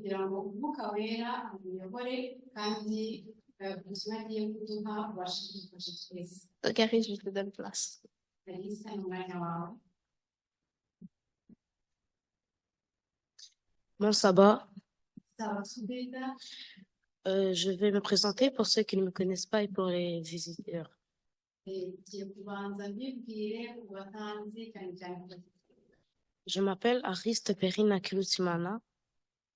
kugira ngo umwuka wera amuyobore kandi ubuzima agiye kuduha ubashe kudufasha twese. Gary, je te donne place. Kalisa ni umwanya wawe. Bon sabbat. Sabato nziza. Je vais me présenter pour ceux qui ne me connaissent pas et pour les visiteurs. Ngiye kubanza mbibwire ubatanzi cyane cyane. Je m'appelle Ariste Perina Kilutimana.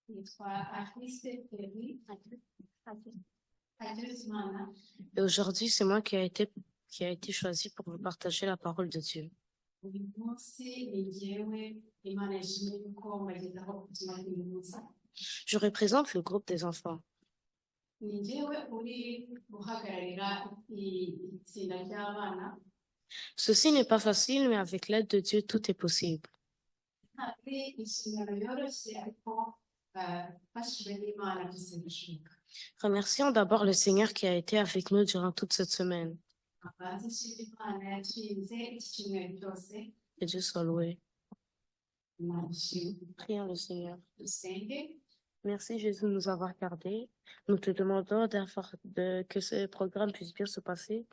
Nitwa Ariste Perina Kilutimana. Et aujourd'hui, c'est moi qui a été choisi pour vous partager la parole de Dieu. Uyu munsi ni njyewe Imana yashimye ko mbagezaho ubutumwa bw'uyu munsi. Je représente le groupe des enfants. Ni njyewe uri guhagararira itsinda ry'abana. Ceci n'est pas facile, mais avec l'aide de Dieu, tout est possible. Remercions d'abord le Seigneur qui a été avec nous durant toute cette semaine. Que Dieu soit loué. Prions le Seigneur. Merci Jésus de nous avoir gardés. Nous te demandons que ce programme puisse bien se passer.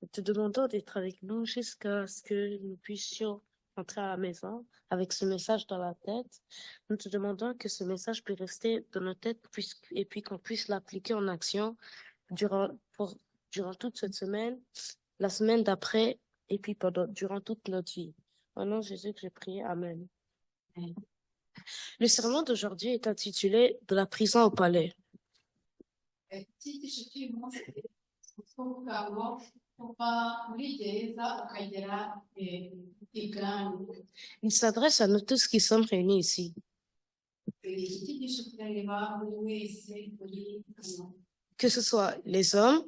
Nous te demandons d'être avec nous jusqu'à ce que nous puissions rentrer à la maison avec ce message dans la tête. Nous te demandons que ce message puisse rester dans nos têtes et puis qu'on puisse l'appliquer en action durant, durant toute cette semaine, la semaine d'après et puis durant toute notre vie. Au nom de Jésus que j'ai prié. Amen. Le sermon d'aujourd'hui est intitulé « De la prison au palais ». Il s'adresse à nous tous qui sommes réunis ici. Que ce soit les hommes,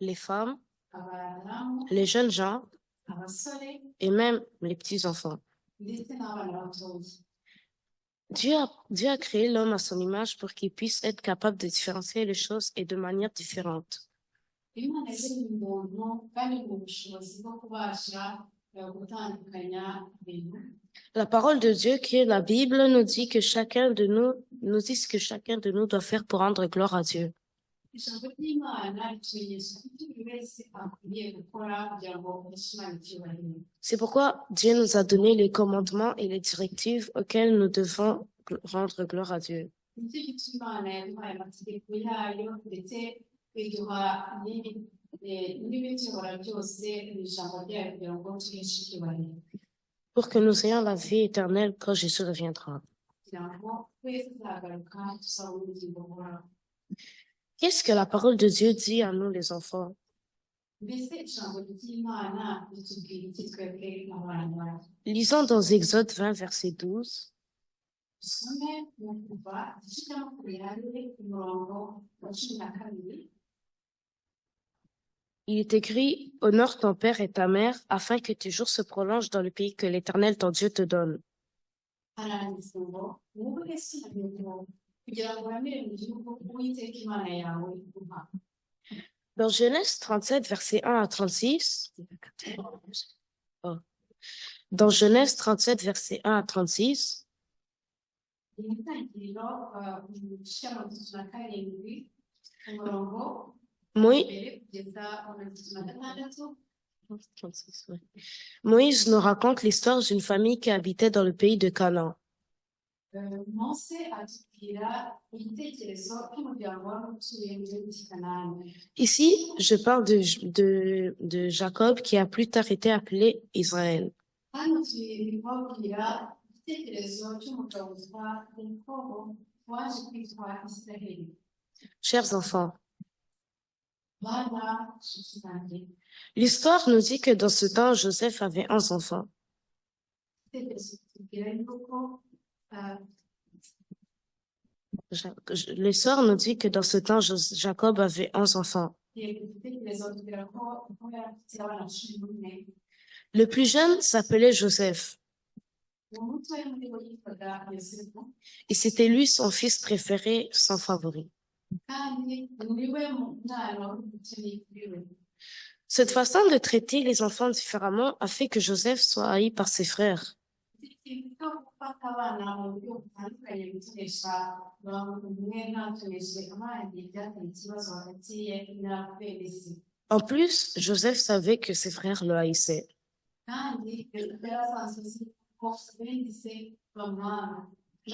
les femmes, les jeunes gens et même les petits-enfants. Dieu a créé l'homme à son image pour qu'il puisse être capable de différencier les choses et de manière différente. La parole de Dieu, qui est la Bible, nous dit ce que chacun de nous doit faire pour rendre gloire à Dieu. C'est pourquoi Dieu nous a donné les commandements et les directives auxquels nous devons rendre gloire à Dieu. Pour que nous ayons la vie éternelle quand Jésus reviendra. Qu'est-ce que la parole de Dieu dit à nous, les enfants? Lisons dans Exode 20, verset 12. Il est écrit « Honore ton père et ta mère, afin que tes jours se prolongent dans le pays que l'Éternel ton Dieu te donne. » Dans Genèse 37, versets 1 à 36, dans Genèse 37, versets 1 à 36, Moïse nous raconte l'histoire d'une famille qui habitait dans le pays de Canaan. Ici, je parle de Jacob qui a plus tard été appelé Israël. Chers enfants, l'histoire nous dit que dans ce temps, Joseph avait 11 enfants. L'histoire nous dit que dans ce temps, Jacob avait 11 enfants. Le plus jeune s'appelait Joseph. Et c'était lui son fils préféré, son favori. Cette façon de traiter les enfants différemment a fait que Joseph soit haï par ses frères. En plus, Joseph savait que ses frères le haïssaient.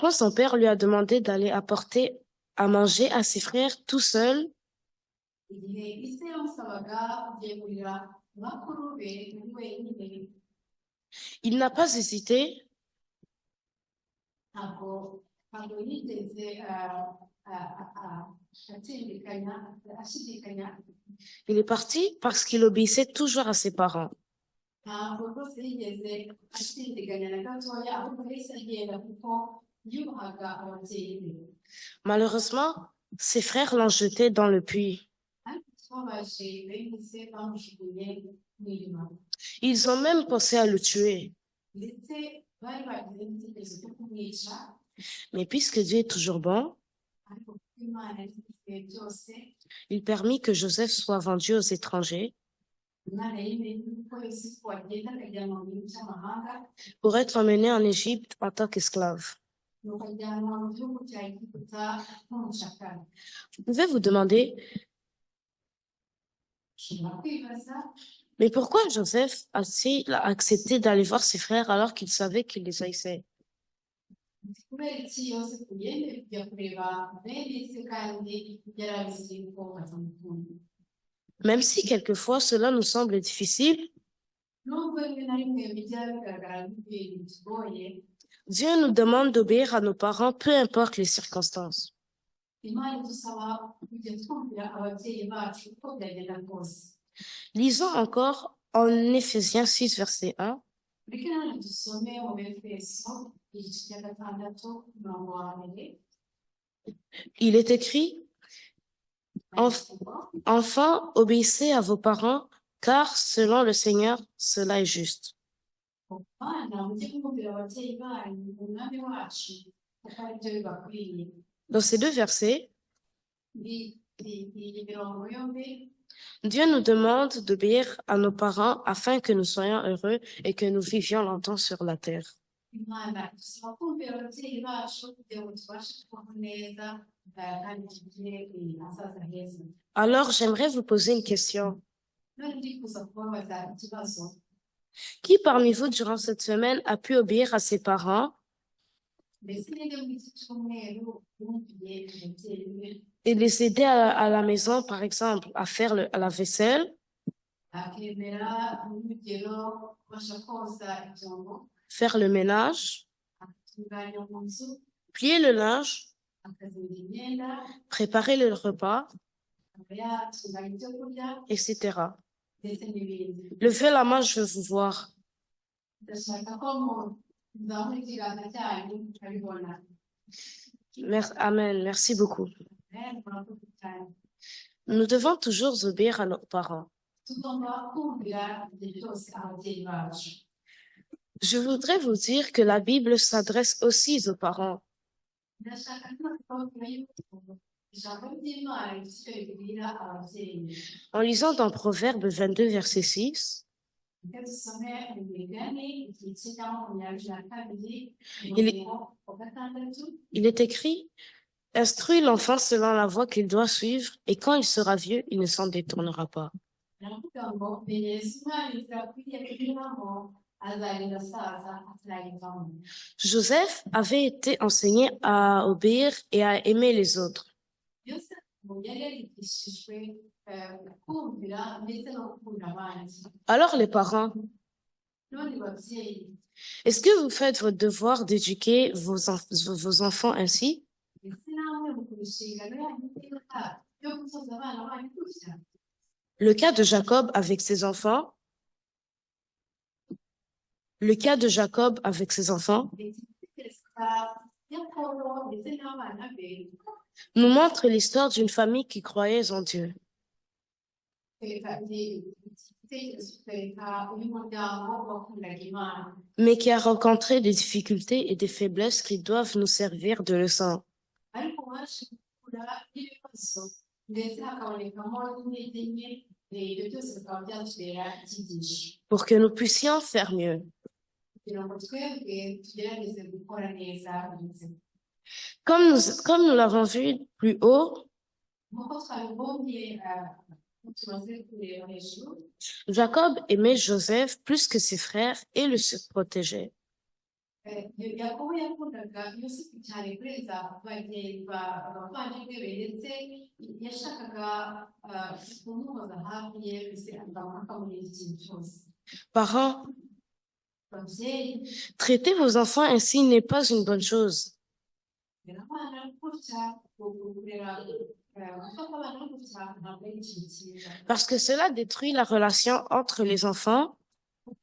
Quand son père lui a demandé d'aller apporter à manger à ses frères tout seul, il n'a pas hésité. Il est parti parce qu'il obéissait toujours à ses parents. Malheureusement, ses frères l'ont jeté dans le puits. Ils ont même pensé à le tuer. Mais puisque Dieu est toujours bon, il permit que Joseph soit vendu aux étrangers pour être emmené en Égypte en tant qu'esclave. Vous pouvez vous demander Mais pourquoi Joseph a-t-il accepté d'aller voir ses frères alors qu'il savait qu'il les haïssait? kubera iki yosefu yemeye kujya kureba bene se kandi yari abizi ko batamukunda Même si quelquefois cela nous semble difficile, nubwo rimwe na rimwe bijya bigaragara nk'ibintu bigoye Dieu nous demande d'obéir à nos parents, peu importe les circonstances. imana idusaba kujya twumvira ababyeyi bacu uko byagenda kose Lisons encore en Éphésiens 6, verset 1. reka nanone dusome mu befeso igice cya gatandatu umurongo wa mbere Il est écrit, Enfants, obéissez à vos parents, car selon le Seigneur, cela est juste. bana mujye kumvira ababyeyi banyu umwami wacu kuko ari byo bibakwiriye Dans ces deux versets, iyi mirongo yombi Dieu nous demande d'obéir à nos parents afin que nous soyons heureux et que nous vivions longtemps sur la terre. imana idusaba kumvira ababyeyi bacu kugira ngo tubashe kubaho neza kandi tugire ahazaza heza Alors, j'aimerais vous poser une question. none ndifuza kubabaza ikibazo Qui parmi vous, durant cette semaine, a pu obéir à ses parents mbese ninde muri iki cyumweru yumviye umubyeyi we et les aider à la maison, par exemple, à faire la vaisselle, akemera urugero kubasha koza ibyombo faire le ménage, agatunganya mu nzu plier le linge, akazinga imyenda préparer le repas, akaba yatunganya ibyo kurya etc. ndetse n'ibindi Levez la main, je veux vous voir. ndashaka ko muzamura ikiganza cyanyu mukabibona Amen. Merci beaucoup. murakoze cyane Nous devons toujours obéir à nos parents. tugomba kumvira igihe cyose ababyeyi bacu Je voudrais vous dire que la Bible s'adresse aussi aux parents. ndashaka kubabwira yuko ijambo ry'imana rifite icyo ribwira ababyeyi En lisant dans Proverbe 22, verset 6, reka dusome mu migani igice cya makumyabiri na kabiri Il est- umurongo wa gatandatu il est écrit, Instruis l'enfant selon la voie qu'il doit suivre, et quand il sera vieux, il ne s'en détournera pas. aravuga ngo menyesha umwana inzira akwiriye kunyuramo azarinda asaza atarayivamo Joseph avait été enseigné à obéir et à aimer les autres. yosefu yari yarigishijwe kumvira ndetse no gukunda abandi Alors les parents, none babyeyi est-ce que vous faites votre devoir d'éduquer vos enfants ainsi? ndetse namwe mu inshingano yanyu iteka yo gutoza abana banyu gutya Le cas de Jacob avec ses enfants, ndetse itekereza yakobo ndetse n'abana be nous montre l'histoire d'une famille qui croyait en Dieu. twereka igitekerezo twereka uyu muryango wakundaga imana Mais qui a rencontré des difficultés et des faiblesses qui doivent nous servir de leçon. ariko waje gukura n'ibibazo ndetse hakabonekamo n'intege nke ibyo byose bikaba byatubera icyigisho Pour que nous puissions faire mieux. kugira ngo twebwe tugerageze gukora neza ndetse Comme nous l'avons vu plus haut, nk'uko twabibonye tumaze kureba hejuru Jacob aimait Joseph plus que ses frères et le surprotégeait. yakobo yakundaga yosefu cyane kurenza abavandimwe be ndetse yashakaga kumuhoza hafi ye mbese akamurinda ikintu cyose Parents, babyeyi traiter vos enfants ainsi n'est pas une bonne chose. kurera abana gutya kurera gufata abana gutya ntabwo ari ikintu cyiza Parce que cela détruit la relation entre les enfants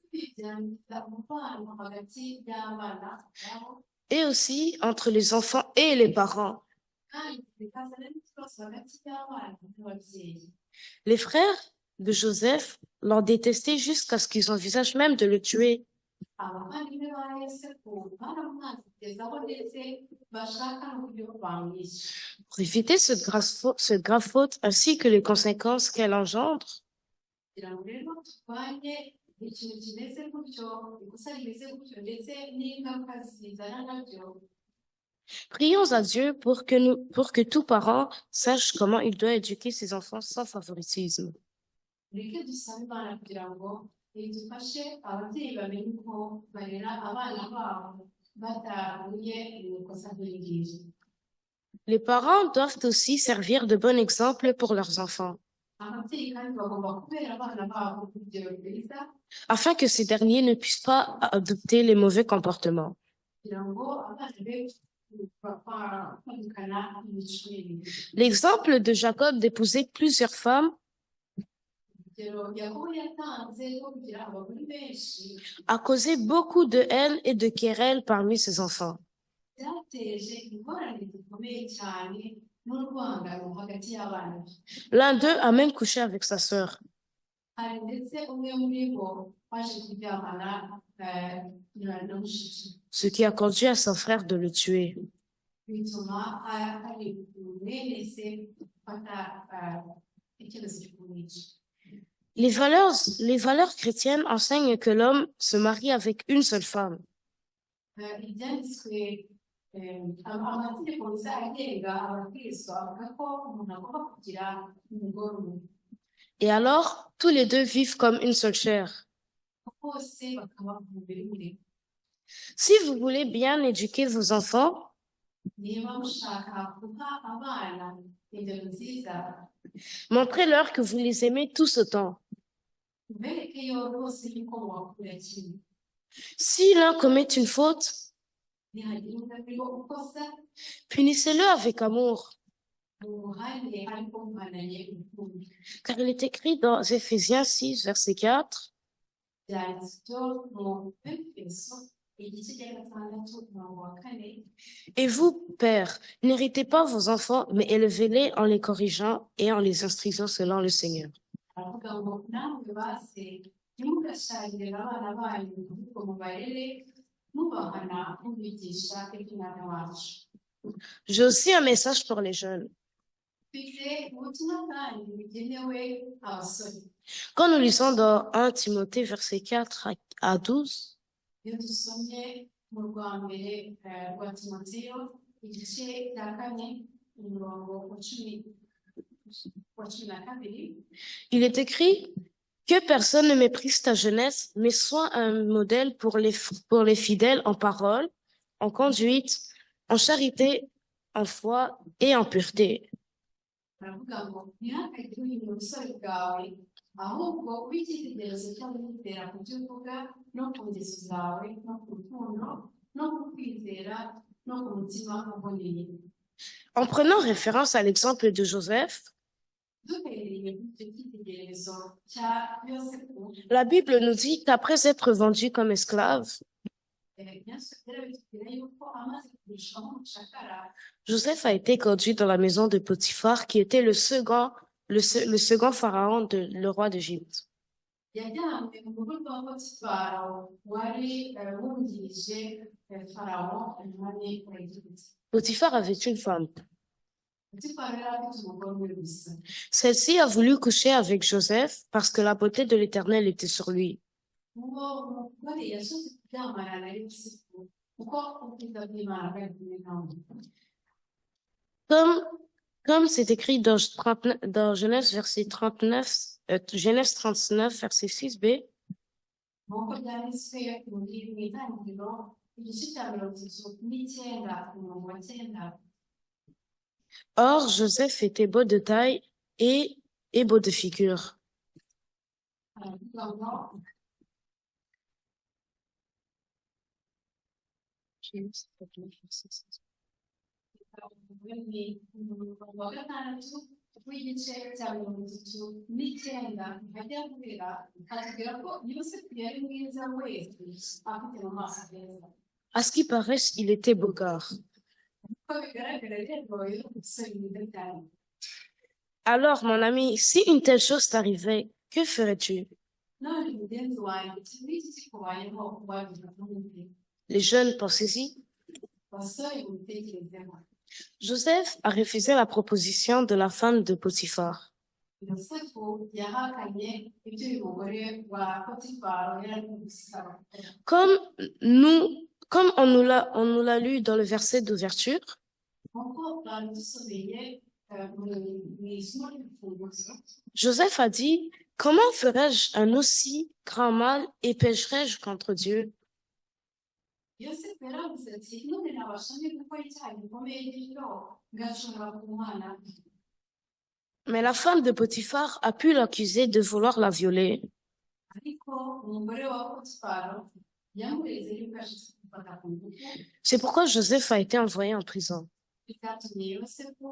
kwibyangiza umubano hagati y'abana nabo et aussi entre les enfants et les parents. kandi bikazana n'ikibazo hagati y'abana n'ababyeyi Les frères de Joseph l'ont détesté jusqu'à ce qu'ils envisagent même de le tuer. abavandimwe ba yosefu baramwanze kugeza aho ndetse bashaka n'uburyo bamwishe Pour éviter cette grave faute ainsi que les conséquences qu'elle engendre, kugira ngo rero turwanye ikintu kimeze gutyo ikosa rimeze gutyo ndetse n'ingaruka zizana nabyo prions à Dieu pour que tout parent sache comment il doit éduquer ses enfants sans favoritisme. Mureke dusabe Imana kugira ngo idufashe ababyeyi bamenye uko barera abana babo batahuye n'ikosa nk'iri ngiri. Les parents doivent aussi servir de bon exemple pour leurs enfants, Ababyeyi kandi bagomba kubera abana babo urugero rwiza afin que ces derniers ne puissent pas adopter les mauvais comportements. kugira ngo abana be kwandukana imico mibi. L'exemple de Jacob d'épouser plusieurs femmes Urugero Yakobo yatanze rwo kugira abagore benshi a causé beaucoup de haine et de querelles parmi ses enfants. byateje ingorane zikomeye cyane n'urwangano hagati y'abana be. L'un d'eux a même couché avec sa sœur. Hari ndetse umwe muri bo waje kuryamana na mushiki Ce qui a conduit à son frère de le tuer. bituma hari mwene se gufata icyemezo cyo kumwica. Les valeurs chrétiennes enseignent que l'homme se marie avec une seule femme. Ibyanditswe amategeko meza agenga abakristo avuga ko umuntu agomba kugira umugore umwe Et alors, tous les deux vivent comme une seule chair. bose bakaba mu mubiri umwe. Si vous voulez bien éduquer vos enfants, Niba mushaka guha abana indero nziza montrez-leur que vous les aimez tous autant. mubereke yo bose yuko mubakunda kimwe. Si l'un commet une faute, Nihagira umwe muri bo ukosa punissez-le avec amour. mumuhane ariko muhananye urukundo. Car il est écrit dans Éphésiens 6, verset 4, Byanditswe mu Efeso igice cya 6:4. Et vous, pères, n'héritez pas vos enfants, mais élevez-les en les corrigeant et en les instruisant selon le Seigneur. Aravuga ngo namwe base ntimugashagire abana banyu ahubwo mubarere mubahana mubigisha iby'umwana wacu. J'ai aussi un message pour les jeunes. Mfite ubutumwa kandi bugenewe abasore. Quand nous lisons dans 1 Timothée, verset 4 à 12, Iyo dusomye mu rwa mbere rwa Timoteyo igice cya 4 umurongo wa 12, il est écrit que personne ne méprise ta jeunesse, mais sois un modèle pour les fidèles en parole, en conduite, en charité, en foi et en pureté. Aravuga ngo ntihakagire uyu busore bwawe ahubwo ube icyitegererezo cy'abizera ku byo uvuga no ku ngeso zawe no ku rukundo no ku kwizera no ku mutima uboneye. En prenant référence à l'exemple de Joseph, Duhereye ku icyo cyitegererezo cya Yosefu, la Bible nous dit qu'après être vendu comme esclave, bien sûr bitubwira yuko amaze kugurishwa nk'umucakara Joseph a été conduit dans la maison de Potiphar, qui était le second pharaon le roi d'Égypte. yajyanywe mu rugo rwa Potifaro wari wungirije Farawo umwami wa Egiputa. Potiphar avait une femme. Potifaro yari afite umugore umwe gusa. Celle-ci a voulu coucher avec Joseph parce que la beauté de l'Éternel était sur lui. Uwo mugore yashatse kuryamana na Yosefu kuko ubwiza bw'Imana bwari kumwe nawe. Comme c'est écrit dans Genèse, Genèse 39, verset 6b, Nk'uko byanditswe mu itangiriro igice cya 39 umurongo wa 9. Or, Joseph était beau de taille et beau de figure. Aravuga ngo umurongo wa 6 w'igice cya 39 hajya kubera atubwira ko Yosefu yari mwiza wese afite mu maso heza. À ce qui paraît, il était beau-garde. Uko bigaragara rero uyu musore mwiza cyane. Alors, mon ami, si une telle chose t'arrivait, que ferais-tu? None mugenzi wanjye iki ngiki kikubayeho wabigira nk'umwe. Les jeunes, pensez-y. Basore mubitekerezeho. Joseph a refusé la proposition de la femme de Potiphar. Yosefu yahakanye ibyo uyu mugore wa Potifaro yari ari gusaba. Comme on nous l'a lu dans le verset d'ouverture, Nk'uko badusomeye mu isomo ry'imfunguzo, Joseph a dit Comment ferais-je un aussi grand mal et pécherais-je contre Dieu? yosefu yaravuze ati none nabasha nte gukora icyaha gikomeye gityo ngashobora ku Mana. Mais la femme de Potiphar a pu l'accuser de vouloir la violer. Ariko umugore wa Potifaro yamureze yuko yashyize kumufata ku ngufu, C'est pourquoi Joseph a été envoyé en prison. bikatumye yosefu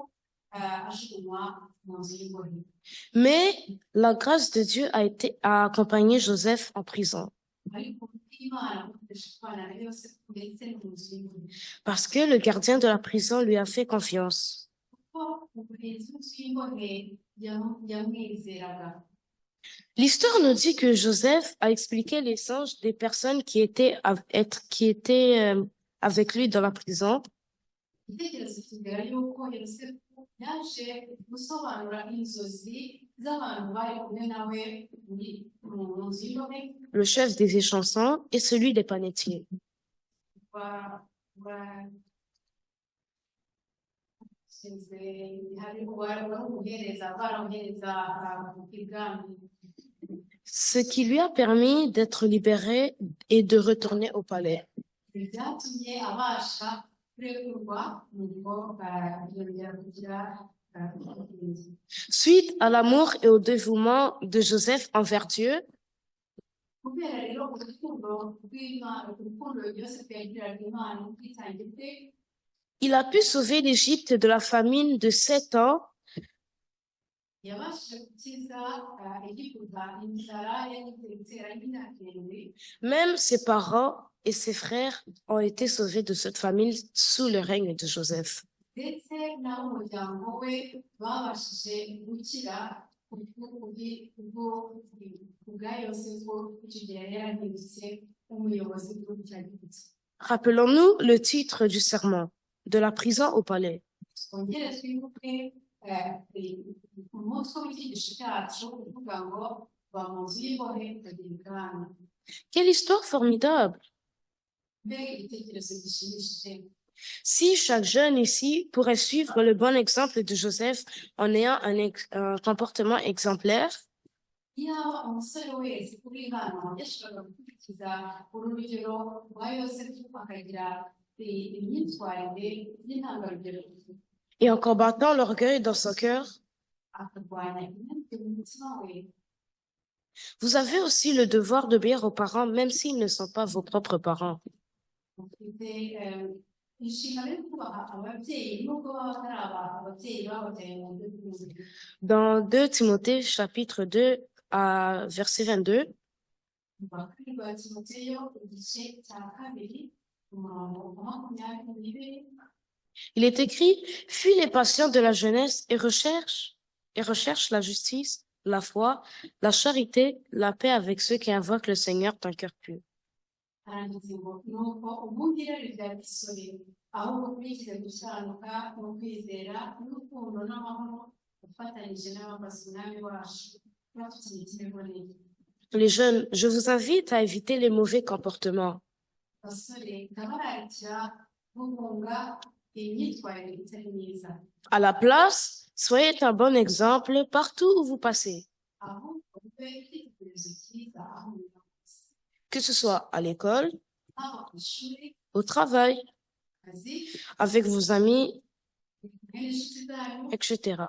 ajugunywa mu nzu y'imbohe. Mais la grâce de Dieu a accompagné Joseph en prison. Ariko Imana gukoresha kubana na yosefu ndetse no mu nzu y'imbohe, Parce que le gardien de la prison lui a fait confiance. kuko umurinzi w'inzu y'imbohe yamwizeraga. L'histoire nous dit que Joseph a expliqué les songes des personnes qui étaient avec lui dans la prison. Igitekerezo kigira yuko yosefu yaje gusobanura inzozi z'abantu bari kumwe nawe mu nzu y'imbohe, Le chef des échansons et celui des panetiers. Ce qui lui a permis d'être libéré et de retourner au palais. Suite à l'amour et au dévouement de Joseph envers Dieu, il a pu sauver l'Égypte de la famine de 7 ans. Même ses parents et ses frères ont été sauvés de cette famine sous le règne de Joseph. Rappelons-nous le titre du sermon, de la prison au palais. Quelle histoire formidable! Si chaque jeune ici pourrait suivre le bon exemple de Joseph en ayant un comportement exemplaire, et en combattant l'orgueil dans son cœur, vous avez aussi le devoir d'obéir aux parents, même s'ils ne sont pas vos propres parents. Dans 2 Timothée, chapitre 2, à verset 22, il est écrit: fuis les passions de la jeunesse et recherche la justice, la foi, la charité, la paix avec ceux qui invoquent le Seigneur d'un cœur pur. Les jeunes, je vous invite à éviter les mauvais comportements. À la place, soyez un bon exemple partout où vous passez. Que ce soit à l'école, au travail, avec vos amis, etc.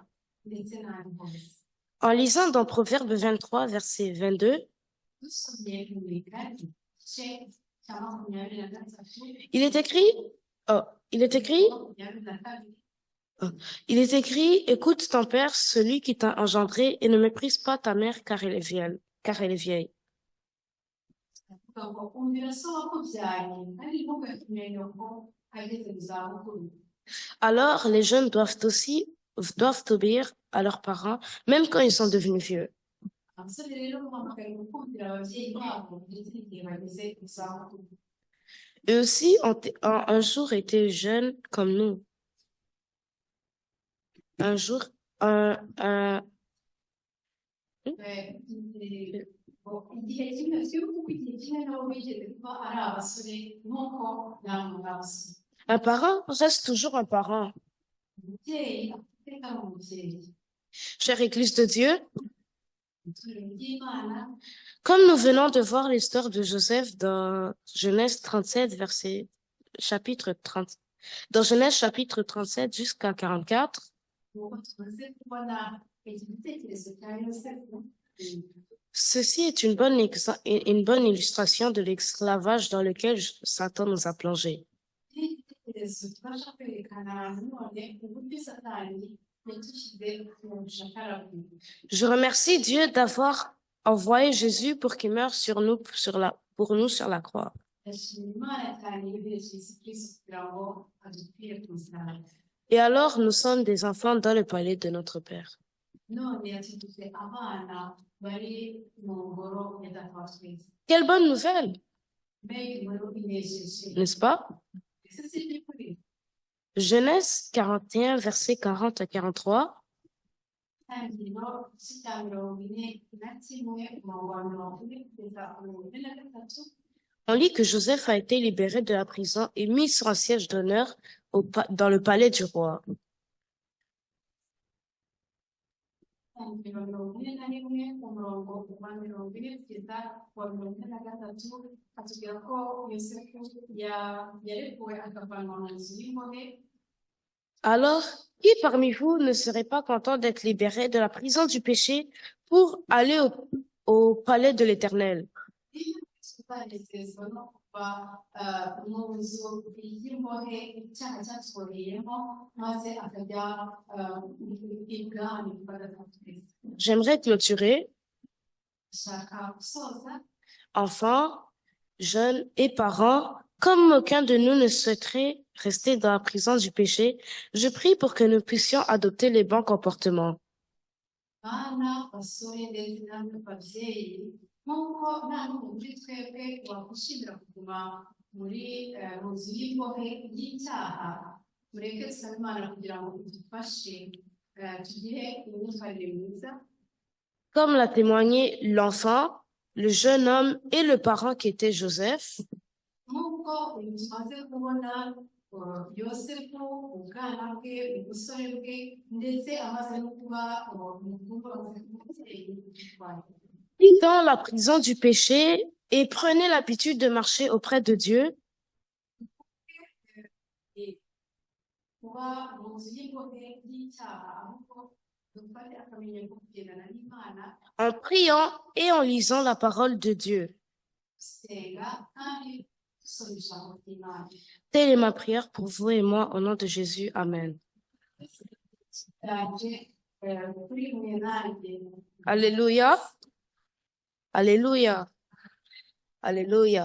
En lisant dans Proverbe 23, verset 22, il est écrit, écoute ton père, celui qui t'a engendré, et ne méprise pas ta mère car elle est vieille. Alors, les jeunes doivent obéir à leurs parents, même quand ils sont devenus vieux. Eux aussi ont un jour été jeunes comme nous. Un jour, un parent reste toujours un parent. Chère Église de Dieu, itorero ry'Imana. Comme nous venons de voir l'histoire de Joseph dans Genèse 37, chapitre 30, dans Genèse chapitre 37 jusqu'à 44, Nk'uko tumaze kubona iki gitekerezo cya Yosefu, ceci est une bonne illustration de l'esclavage dans lequel Satan nous a plongés. ni igitekerezo kibasha kwerekana nanone uburyo Satani yadushyize mu bucakara bwe. Je remercie Dieu d'avoir envoyé Jésus pour qu'il meure pour nous sur la croix. Ndashima Imana cyane yohereje Yesu Kristo kugira ngo adupfire ku musaraba. Et alors, nous sommes des enfants dans le palais de notre Père. None yatugize abana bari mu ngoro ya Data wa twese. Quelle bonne nouvelle, Mbega inkuru inejeje. n'est-ce pas? Ese si by'ukuri? Genèse 41, versets 40 à 43. Itangiriro igice cya 41 umurongo wa 40 kugeza ku 43. On lit que Joseph a été libéré de la prison et mis sur un siège d'honneur dans le palais du roi. Itangiriro 41 umurongo wa 40 kugeza ku wa 43 atubwira ko Yosefu yarekuwe akavanwa mu nzu y'imbohe. Alors, qui parmi vous ne serait pas content d'être libéré de la prison du péché pour aller au palais de l'Éternel? Tuzanezezwa no kuva mu nzu y'imbohe icyaha cyatworeyemo maze akajya ibwami kwa Data wa twese. J'aimerais clôturer. Ndashaka gusoza. Enfants, jeunes et parents, comme aucun de nous ne souhaiterait rester dans la prison du péché, je prie pour que nous puissions adopter les bons comportements. Bana basore ndetse namwe babyeyi, nk'uko nta n'umwe muri twebwe wakwishimira kuguma muri mu nzu y'imbohe y'icyaha, mureke dusabe Imana kugira ngo idufashe tugire imyitwarire myiza. Comme l'a témoigné l'enfant, le jeune homme et le parent qui était Joseph, Nk'uko uyu tumaze kubona Yosefu ubwana bwe, ubusore bwe, ndetse amaze no kuba umukuru, amaze kuba umubyeyi witwaye. dans la prison du péché et prenez l'habitude de marcher auprès de Dieu, Kuba mu nzu y'imbohe y'icyaha, ahubwo dufate akamenyero ko kugendana n'Imana, en priant et en lisant la parole de Dieu. gusenga kandi dusoma ijambo ry'Imana. Telle est ma prière pour vous et moi au nom de Jésus. Amen. Yaje kuri mwe nanjye. Alléluia. Alléluia. Alléluia.